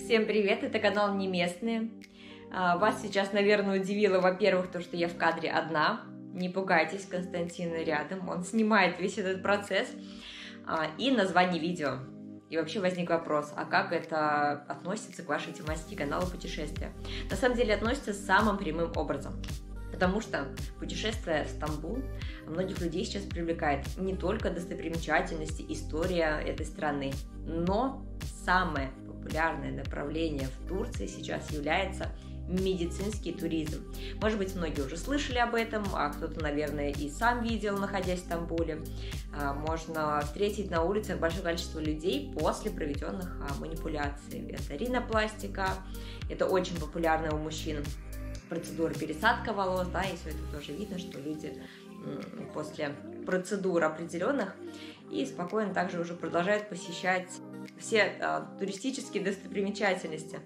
Всем привет, это канал Не Местные. Вас сейчас, наверное, удивило, во-первых, то, что я в кадре одна. Не пугайтесь, Константин рядом, он снимает весь этот процесс. И название видео. И вообще возник вопрос, а как это относится к вашей тематике канала путешествия? На самом деле относится самым прямым образом. Потому что путешествие в Стамбул многих людей сейчас привлекает не только достопримечательности, история этой страны, но самое популярное направление в Турции сейчас является медицинский туризм. Может быть, многие уже слышали об этом, а кто-то, наверное, и сам видел, находясь в Стамбуле. Можно встретить на улицах большое количество людей после проведенных манипуляций. Это ринопластика, это очень популярная у мужчин процедура пересадка волос, да, и все это тоже видно, что люди после процедур определенных и спокойно также уже продолжают посещать все туристические достопримечательности.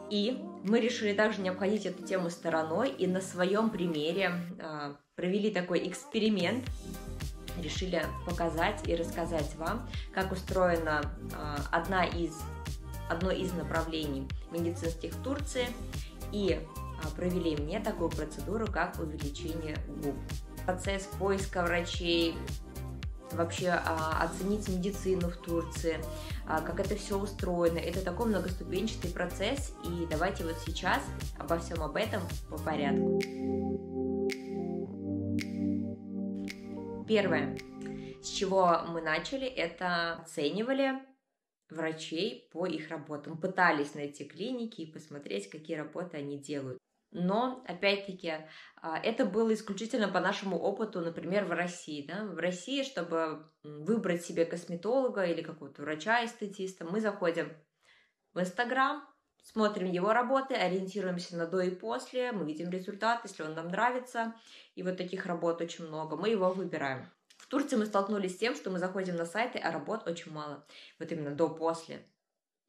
И мы решили также не обходить эту тему стороной и на своем примере провели такой эксперимент, решили показать и рассказать вам, как устроено одно из направлений медицинских в Турции, и провели мне такую процедуру, как увеличение губ. Процесс поиска врачей, вообще оценить медицину в Турции, как это все устроено. Это такой многоступенчатый процесс, и давайте вот сейчас обо всем об этом по порядку. Первое, с чего мы начали, это оценивали врачей по их работам, пытались найти клиники и посмотреть, какие работы они делают. Но, опять-таки, это было исключительно по нашему опыту, например, в России. Да? В России, чтобы выбрать себе косметолога или какого-то врача-эстетиста, мы заходим в Инстаграм, смотрим его работы, ориентируемся на до и после, мы видим результат, если он нам нравится, и вот таких работ очень много, мы его выбираем. В Турции мы столкнулись с тем, что мы заходим на сайты, а работ очень мало. Вот именно до-после.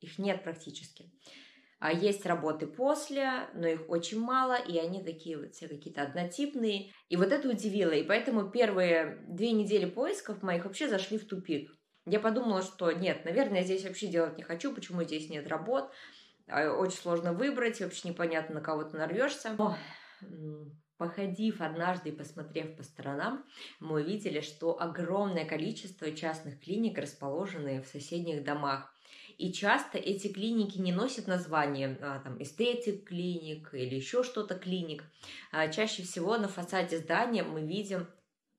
Их нет практически. Есть работы после, но их очень мало, и они такие вот все какие-то однотипные. И вот это удивило. И поэтому первые 2 недели поисков моих вообще зашли в тупик. Я подумала, что нет, наверное, я здесь вообще делать не хочу, почему здесь нет работ. Очень сложно выбрать, вообще непонятно, на кого ты нарвешься. Но, походив однажды и посмотрев по сторонам, мы увидели, что огромное количество частных клиник расположены в соседних домах. И часто эти клиники не носят название там, эстетик клиник или еще что-то клиник. Чаще всего на фасаде здания мы видим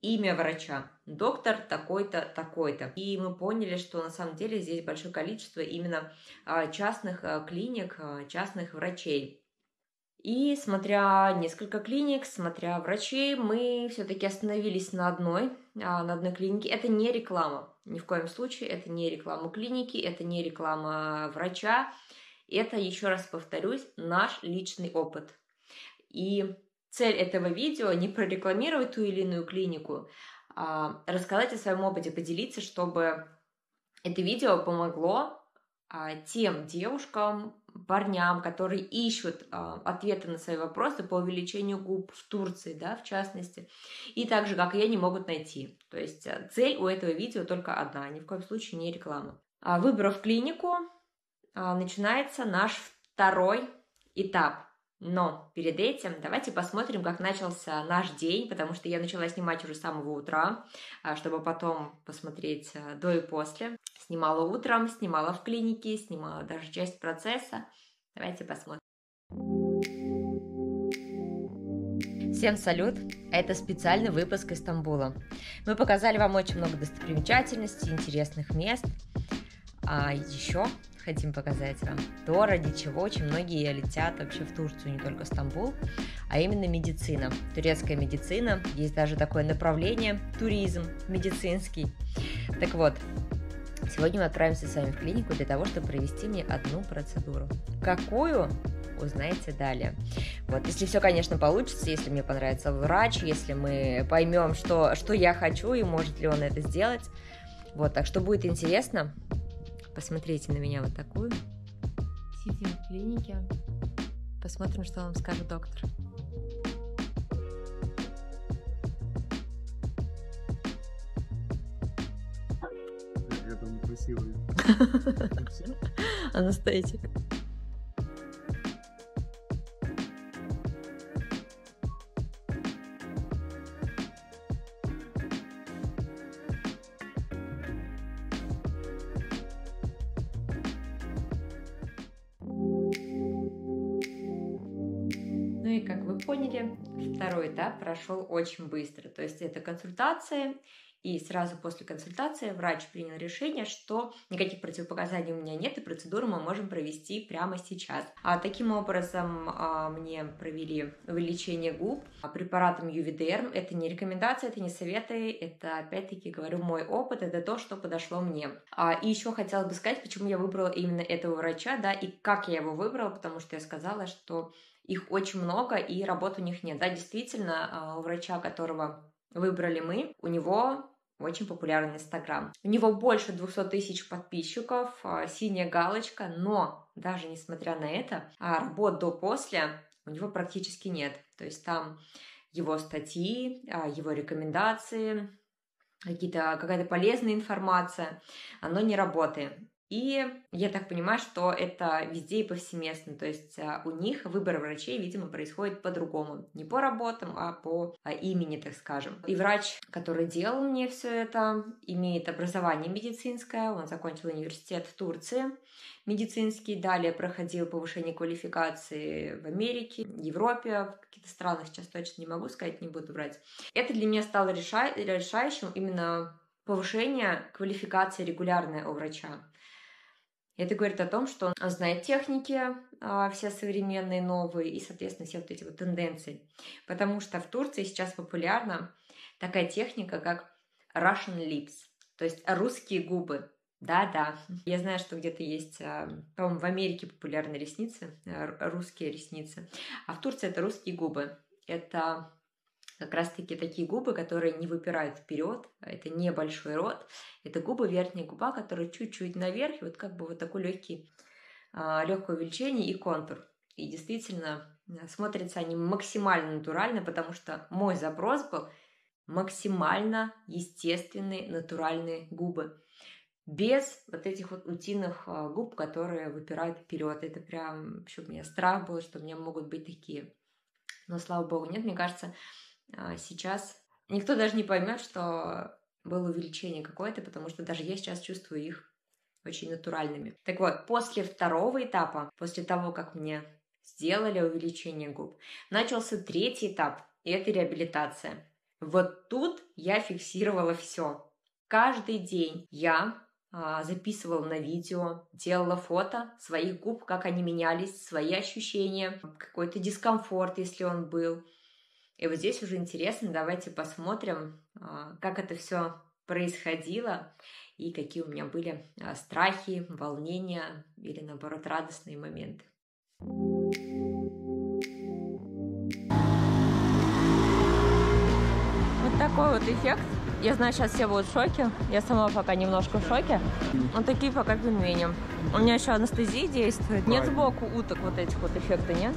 имя врача. Доктор такой-то, такой-то. И мы поняли, что на самом деле здесь большое количество именно частных клиник, частных врачей. И смотря несколько клиник, смотря врачей, мы все-таки остановились на одной клинике. Это не реклама. Ни в коем случае это не реклама клиники, это не реклама врача. Это, еще раз повторюсь, наш личный опыт. И цель этого видео не прорекламировать ту или иную клинику, а рассказать о своем опыте, поделиться, чтобы это видео помогло тем девушкам, парням, которые ищут ответы на свои вопросы по увеличению губ в Турции, да, в частности, и так же, как и я, не могут найти. То есть цель у этого видео только одна, ни в коем случае не реклама. Выбрав клинику, начинается наш второй этап. Но перед этим давайте посмотрим, как начался наш день, потому что я начала снимать уже с самого утра, чтобы потом посмотреть до и после. Снимала утром, снимала в клинике, снимала даже часть процесса. Давайте посмотрим. Всем салют! Это специальный выпуск из Стамбула. Мы показали вам очень много достопримечательностей, интересных мест. А еще хотим показать вам то, ради чего очень многие летят вообще в Турцию, не только в Стамбул, а именно медицина. Турецкая медицина. Есть даже такое направление – туризм медицинский. Так вот, сегодня мы отправимся с вами в клинику для того, чтобы провести мне одну процедуру. Какую? Узнаете далее. Вот, если все, конечно, получится, если мне понравится врач, если мы поймем, что я хочу и может ли он это сделать. Вот, так что будет интересно. Посмотрите на меня вот такую. Сидим в клинике. Посмотрим, что вам скажет доктор. Я там красивый. Анестетик. поняли, второй этап прошел очень быстро. То есть это консультация, и сразу после консультации врач принял решение, что никаких противопоказаний у меня нет, и процедуру мы можем провести прямо сейчас. Таким образом, мне провели увеличение губ препаратом Юведерм. Это не рекомендация, это не советы, это, опять-таки, говорю, мой опыт, это то, что подошло мне. И еще хотела бы сказать, почему я выбрала именно этого врача, да, и как я его выбрала, потому что я сказала, что их очень много, и работы у них нет. Да, действительно, у врача, которого выбрали мы, у него очень популярный Инстаграм. У него больше 200 тысяч подписчиков, синяя галочка, но даже несмотря на это, работ до-после у него практически нет. То есть там его статьи, его рекомендации, какая-то полезная информация, оно не работает. И я так понимаю, что это везде и повсеместно. То есть у них выбор врачей, видимо, происходит по-другому. Не по работам, а по имени, так скажем. И врач, который делал мне все это, имеет образование медицинское. Он закончил университет в Турции медицинский. Далее проходил повышение квалификации в Америке, в Европе, в каких-то странах. Сейчас точно не могу сказать, не буду врать. Это для меня стало решающим именно повышение квалификации регулярное у врача. Это говорит о том, что он знает техники все современные, новые, и, соответственно, все вот эти вот тенденции. Потому что в Турции сейчас популярна такая техника, как Russian lips, то есть русские губы. Да-да, я знаю, что где-то есть, по-моему, в Америке популярны ресницы, русские ресницы, а в Турции это русские губы. Это как раз-таки такие губы, которые не выпирают вперед, это не большой рот, это губы, верхняя губа, которая чуть-чуть наверх, и вот как бы вот такой легкое увеличение и контур. И действительно смотрятся они максимально натурально, потому что мой запрос был максимально естественные натуральные губы. Без вот этих вот утиных губ, которые выпирают вперед. Это прям, вообще у меня страх был, что у меня могут быть такие. Но, слава богу, нет, мне кажется, сейчас никто даже не поймет, что было увеличение какое-то, потому что даже я сейчас чувствую их очень натуральными. Так вот, после второго этапа, после того, как мне сделали увеличение губ, начался третий этап, и это реабилитация. Вот тут я фиксировала все. Каждый день я записывала на видео, делала фото своих губ, как они менялись, свои ощущения, какой-то дискомфорт, если он был. И вот здесь уже интересно, давайте посмотрим, как это все происходило и какие у меня были страхи, волнения или, наоборот, радостные моменты. Вот такой вот эффект. Я знаю, сейчас все будут в шоке. Я сама пока немножко в шоке. Вот такие пока пельмени. У меня еще анестезия действует. Нет сбоку уток вот этих вот эффектов, нет?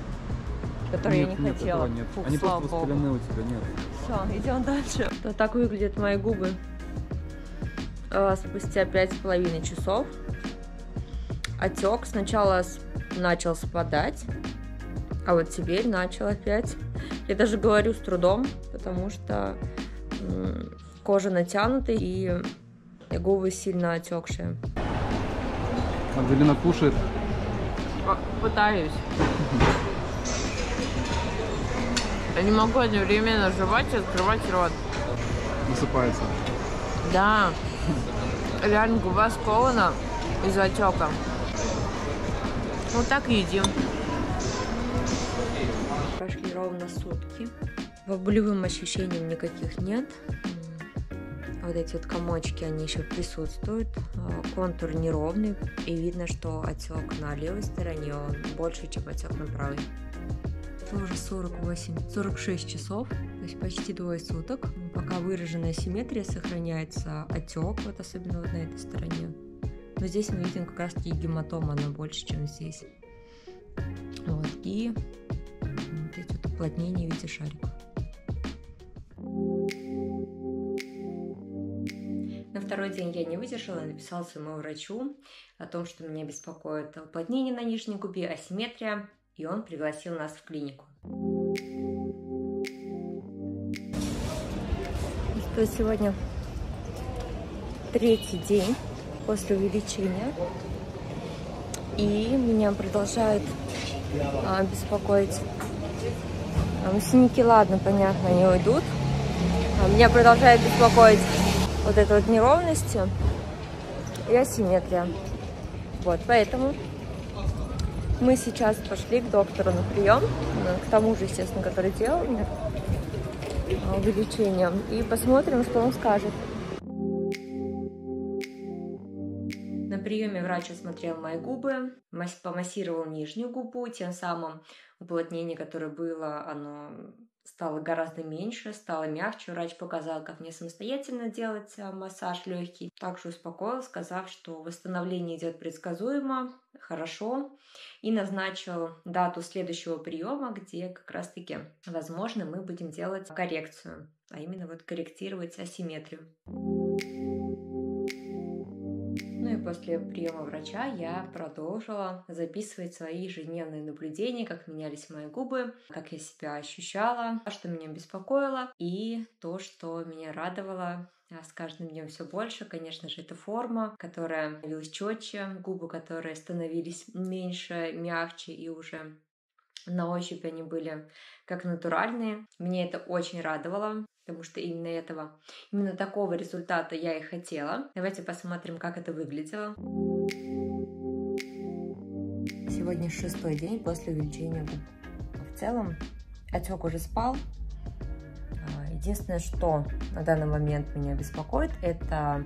Которые я не хотела. Нет. Фух, они слава просто богу. воспалены у тебя, нет. Все, идем дальше. Вот так выглядят мои губы спустя 5,5 часов. Отек сначала начал спадать, а вот теперь начал опять. Я даже говорю с трудом, потому что кожа натянутая и губы сильно отекшие. Ангелина кушает. Пытаюсь. Я не могу одновременно жевать и открывать рот. Высыпается. Да. Реально губа скована из-за отека. Вот так и едим. Прошли ровно сутки. По болевым ощущениям никаких нет. Вот эти вот комочки, они еще присутствуют. Контур неровный. И видно, что отек на левой стороне он больше, чем отек на правой. Тоже 46 часов, то есть почти двое суток. Пока выраженная симметрия сохраняется, отек, вот особенно вот на этой стороне. Но здесь мы видим как раз-таки гематома, она больше, чем здесь. Вот, и вот эти вот уплотнения в виде шариков. На второй день я не выдержала, написала своему врачу о том, что меня беспокоит уплотнение на нижней губе, асимметрия. И он пригласил нас в клинику. Что сегодня третий день после увеличения. И меня продолжает беспокоить Синяки, ладно, понятно, они уйдут. Меня продолжает беспокоить вот эта вот неровность и асимметрия. Вот, поэтому мы сейчас пошли к доктору на прием, к тому же, естественно, который делал мне увеличение, и посмотрим, что он скажет. На приеме врач осмотрел мои губы, помассировал нижнюю губу, тем самым уплотнение, которое было, оно стало гораздо меньше, стало мягче. Врач показал, как мне самостоятельно делать массаж легкий. Также успокоил, сказав, что восстановление идет предсказуемо, хорошо, и назначил дату следующего приема, где как раз-таки, возможно, мы будем делать коррекцию, а именно вот корректировать асимметрию. Ну и после приема врача я продолжила записывать свои ежедневные наблюдения, как менялись мои губы, как я себя ощущала, что меня беспокоило, и то, что меня радовало. С каждым днем все больше, конечно же, это форма, которая становилась четче, губы, которые становились меньше, мягче, и уже на ощупь они были как натуральные. Меня это очень радовало, потому что именно такого результата я и хотела. Давайте посмотрим, как это выглядело. Сегодня 6-й день после увеличения губ. В целом, отек уже спал. Единственное, что на данный момент меня беспокоит, это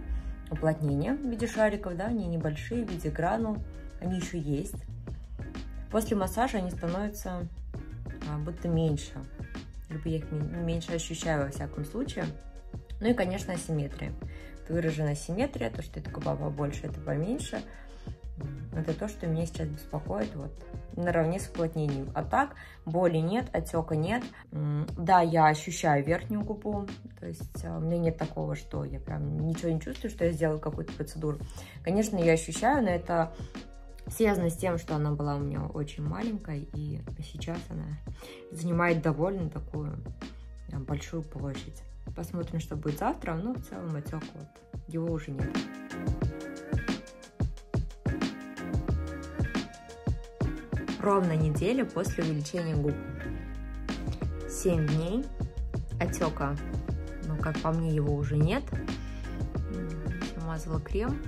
уплотнение в виде шариков, да, они небольшие, в виде гранул, они еще есть. После массажа они становятся будто меньше, либо я их меньше ощущаю во всяком случае. Ну и, конечно, асимметрия. Выраженная асимметрия, то, что это губа побольше, это поменьше. Это то, что меня сейчас беспокоит вот наравне с уплотнением. А так, боли нет, отека нет. Да, я ощущаю верхнюю губу, то есть у меня нет такого, что я прям ничего не чувствую, что я сделала какую-то процедуру. Конечно, я ощущаю, но это связано с тем, что она была у меня очень маленькой, и сейчас она занимает довольно такую большую площадь. Посмотрим, что будет завтра, но в целом отек вот, его уже нет. Ровно неделя после увеличения губ. 7 дней отека, ну, как по мне, его уже нет. Я мазала крем.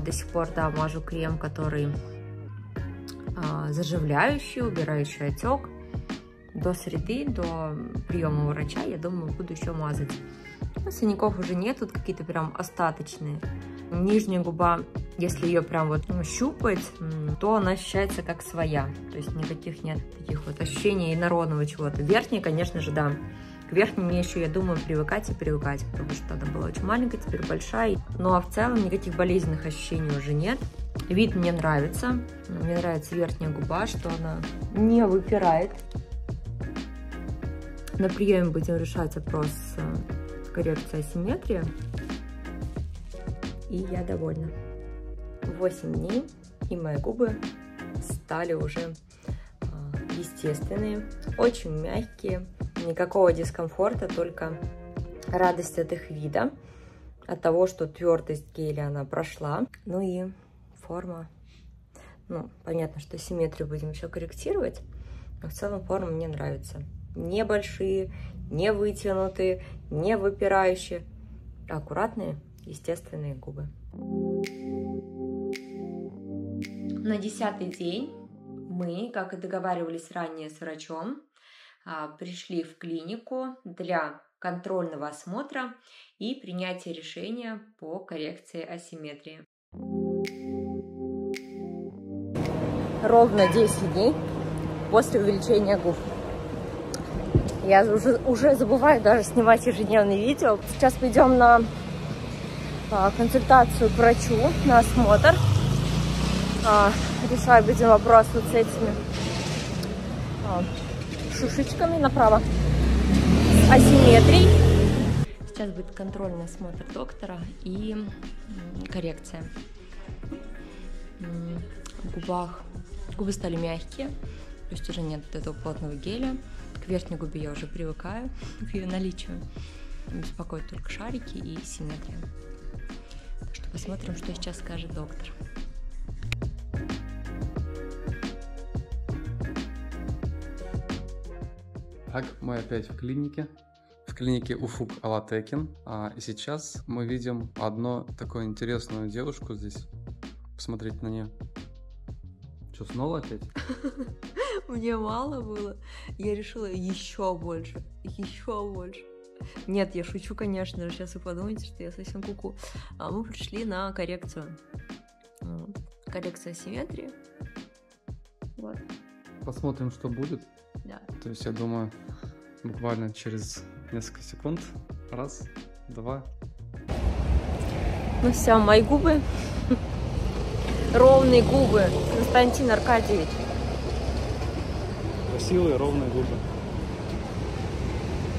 До сих пор, да, мажу крем, который заживляющий, убирающий отек. До среды, до приема у врача, я думаю, буду еще мазать. Синяков уже нет, тут какие-то прям остаточные. Нижняя губа, если ее прям вот щупать, то она ощущается как своя. То есть никаких нет таких вот ощущений инородного чего-то. Верхняя, конечно же, да. К верхней мне еще, я думаю, привыкать и привыкать, потому что она была очень маленькая, теперь большая. Ну а в целом никаких болезненных ощущений уже нет. Вид мне нравится. Мне нравится верхняя губа, что она не выпирает. На приеме будем решать вопрос коррекции асимметрии. И я довольна. 8 дней, и мои губы стали уже естественные, очень мягкие. Никакого дискомфорта, только радость от их вида, от того, что твердость геля она прошла. Ну и форма. Ну, понятно, что симметрию будем еще корректировать, но в целом форма мне нравится. Не большие, не вытянутые, не выпирающие, а аккуратные, естественные губы. На 10-й день мы, как и договаривались ранее с врачом, пришли в клинику для контрольного осмотра и принятия решения по коррекции асимметрии. Ровно 10 дней после увеличения губ. Я уже забываю даже снимать ежедневные видео. Сейчас пойдем на консультацию к врачу, на осмотр. Решать будем вопрос вот с этими шишечками направо, с асимметрией. Сейчас будет контрольный осмотр доктора и коррекция. В губах губы стали мягкие, то есть уже нет этого плотного геля. К верхней губе я уже привыкаю к ее наличию. Беспокоят только шарики и симметрия. Так что посмотрим, что сейчас скажет доктор. Так, мы опять в клинике. В клинике Ufuk Alatekin. И сейчас мы видим одну такую интересную девушку здесь. Посмотрите на нее. Что, снова опять? Мне мало было. Я решила еще больше. Еще больше. Нет, я шучу, конечно же. Сейчас вы подумаете, что я совсем куку. Мы пришли на коррекцию. Коррекция симметрии. Вот. Посмотрим, что будет. Да. То есть, я думаю, буквально через несколько секунд. Раз, два. Ну все, мои губы. Ровные губы. Константин Аркадьевич. Красивые, ровные губы.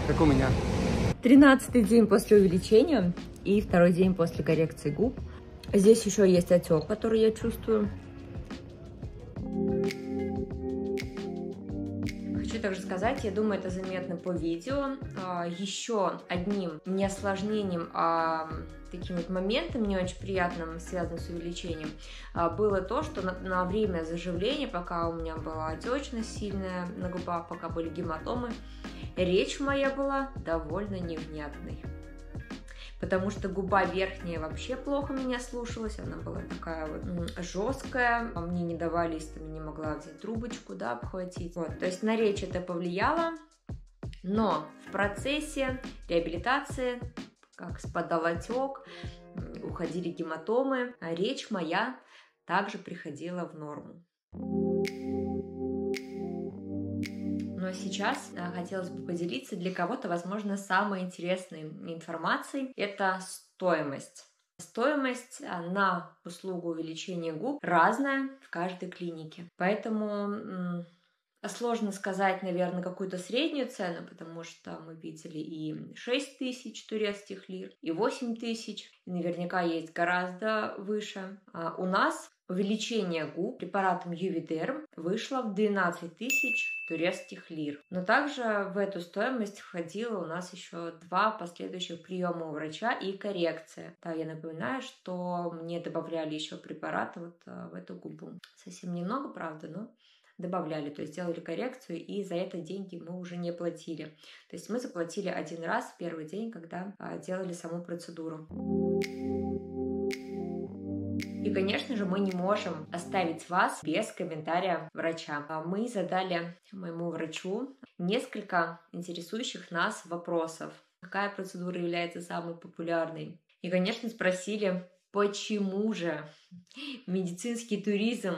Как у меня. 13-й день после увеличения и 2-й день после коррекции губ. Здесь еще есть отек, который я чувствую. Хочу также сказать, я думаю, это заметно по видео. Еще одним не осложнением, а таким вот моментом не очень приятным, связанным с увеличением, было то, что на время заживления, пока у меня была отечность сильная на губах, пока были гематомы, речь моя была довольно невнятной. Потому что губа верхняя вообще плохо меня слушалась, она была такая вот жесткая, мне не давали, если не могла взять трубочку, да, обхватить. Вот, то есть на речь это повлияло, но в процессе реабилитации, как спадал отек, уходили гематомы, а речь моя также приходила в норму. Ну а сейчас хотелось бы поделиться для кого-то, возможно, самой интересной информацией. Это стоимость. Стоимость на услугу увеличения губ разная в каждой клинике. Поэтому сложно сказать, наверное, какую-то среднюю цену, потому что мы видели и 6 тысяч турецких лир, и 8 тысяч, и наверняка есть гораздо выше. У нас увеличение губ препаратом Ювидерм вышло в 12 тысяч турецких лир. Но также в эту стоимость входило у нас еще 2 последующих приема у врача и коррекция. Да, я напоминаю, что мне добавляли еще препараты вот в эту губу. Совсем немного, правда, но добавляли, то есть делали коррекцию, и за это деньги мы уже не платили. То есть мы заплатили один раз в первый день, когда делали саму процедуру. И, конечно же, мы не можем оставить вас без комментария врача. Мы задали моему врачу несколько интересующих нас вопросов. Какая процедура является самой популярной? И, конечно, спросили, почему же медицинский туризм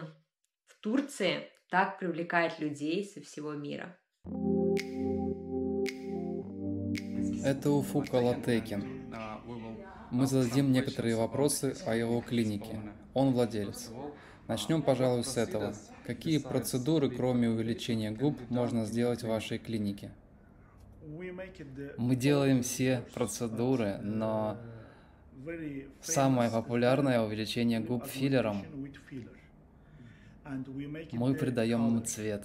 в Турции так привлекает людей со всего мира. Это Ufuk Alatekin. Мы зададим некоторые вопросы о его клинике. Он владелец. Начнем, пожалуй, с этого. Какие процедуры, кроме увеличения губ, можно сделать в вашей клинике? Мы делаем все процедуры, но самое популярное увеличение губ филлером. Мы придаем им цвет,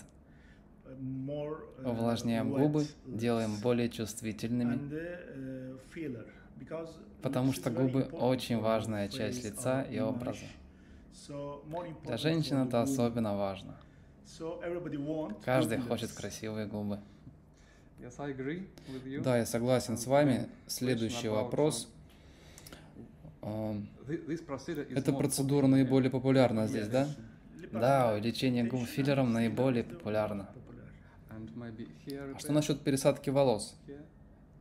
увлажняем губы, делаем более чувствительными, потому что губы очень важная часть лица и образа. Для женщин это особенно важно. Каждый хочет красивые губы. Да, я согласен с вами. Следующий вопрос. Эта процедура наиболее популярна здесь, да? Да, увеличение губ филлером наиболее популярно. А что насчет пересадки волос?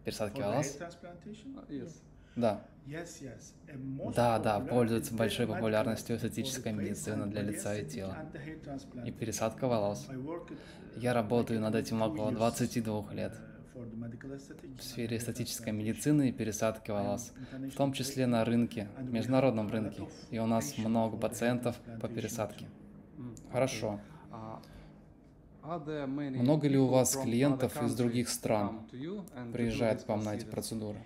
Пересадки волос? Да. Да, пользуется большой популярностью эстетическая медицина для лица и тела. И пересадка волос. Я работаю над этим около 22 лет. В сфере эстетической медицины и пересадки волос, в том числе на рынке, международном рынке. И у нас много пациентов по пересадке. Хорошо. Много ли у вас клиентов из других стран приезжают к вам на эти процедуры?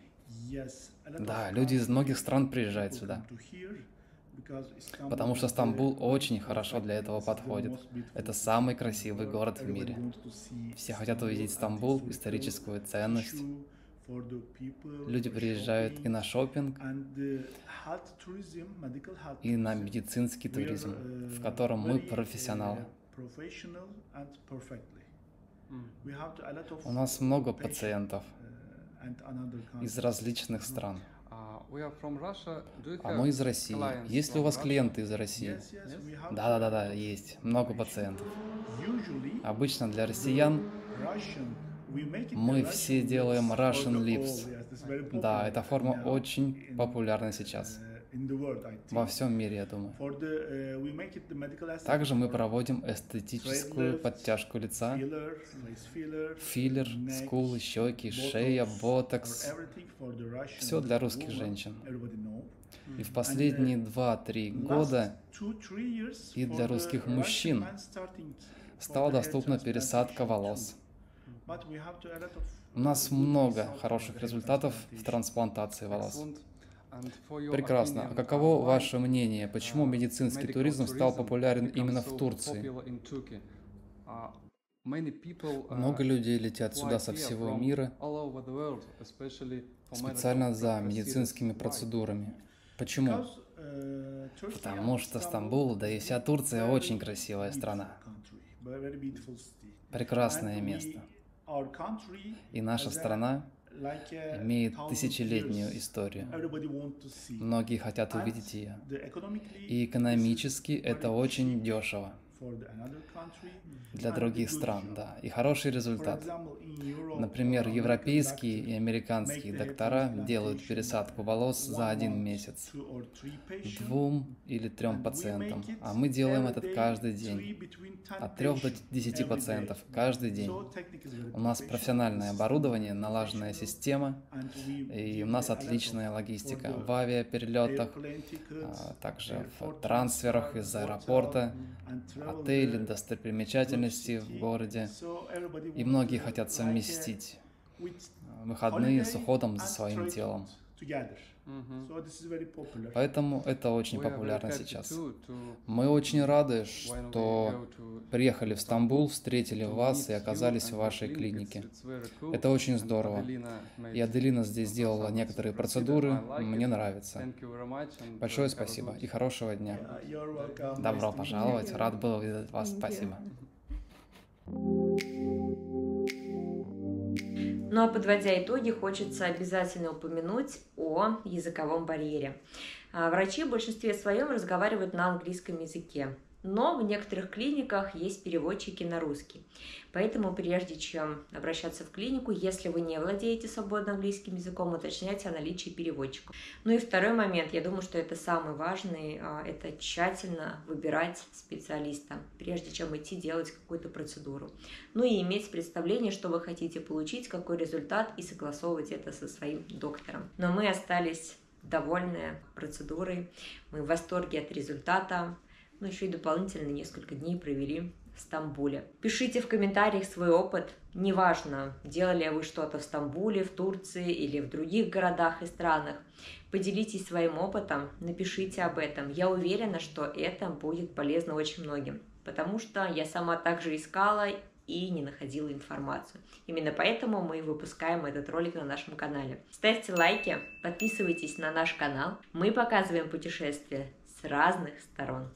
Да, люди из многих стран приезжают сюда, потому что Стамбул очень хорошо для этого подходит. Это самый красивый город в мире. Все хотят увидеть Стамбул, историческую ценность. Люди приезжают и на шопинг, и на медицинский туризм, в котором мы профессионалы. У нас много пациентов из различных стран. А мы из России. Есть ли у вас клиенты из России? Да, есть. Много пациентов. Обычно для россиян мы все делаем Russian Lips. Да, эта форма очень популярна сейчас. Во всем мире, я думаю. Также мы проводим эстетическую подтяжку лица, филлер, скулы, щеки, шея, ботокс. Все для русских женщин. И в последние 2-3 года и для русских мужчин стала доступна пересадка волос. У нас много хороших результатов в трансплантации волос. Прекрасно. А каково ваше мнение? Почему медицинский туризм стал популярен именно в Турции? Много людей летят сюда со всего мира специально за медицинскими процедурами. Почему? Потому что Стамбул, да и вся Турция очень красивая страна. Прекрасное место. И наша страна имеет тысячелетнюю историю. Многие хотят увидеть ее. И экономически это очень дешево для других стран, да. И хороший результат. Например, европейские и американские доктора делают пересадку волос за 1 месяц 2 или 3 пациентам, а мы делаем это каждый день. От 3 до 10 пациентов каждый день. У нас профессиональное оборудование, налаженная система, и у нас отличная логистика в авиаперелетах, также в трансферах из аэропорта, отели, достопримечательности в городе. И многие хотят совместить выходные с уходом за своим телом. Поэтому это очень популярно сейчас. Мы очень рады, что приехали в Стамбул, встретили вас и оказались в вашей клинике. Это очень здорово. И Аделина здесь сделала некоторые процедуры, мне нравится. Большое спасибо и хорошего дня. Добро пожаловать, рад был видеть вас, спасибо. Ну а подводя итоги, хочется обязательно упомянуть о языковом барьере. Врачи в большинстве своем разговаривают на английском языке, но в некоторых клиниках есть переводчики на русский. Поэтому прежде чем обращаться в клинику, если вы не владеете свободно английским языком, уточняйте о наличии переводчиков. Ну и второй момент, я думаю, что это самый важный, это тщательно выбирать специалиста, прежде чем идти делать какую-то процедуру. Ну и иметь представление, что вы хотите получить, какой результат, и согласовывать это со своим доктором. Но мы остались довольны процедурой, мы в восторге от результата. Ну, еще и дополнительно несколько дней провели в Стамбуле. Пишите в комментариях свой опыт. Неважно, делали вы что-то в Стамбуле, в Турции или в других городах и странах. Поделитесь своим опытом, напишите об этом. Я уверена, что это будет полезно очень многим, потому что я сама также искала и не находила информацию. Именно поэтому мы выпускаем этот ролик на нашем канале. Ставьте лайки, подписывайтесь на наш канал. Мы показываем путешествия с разных сторон.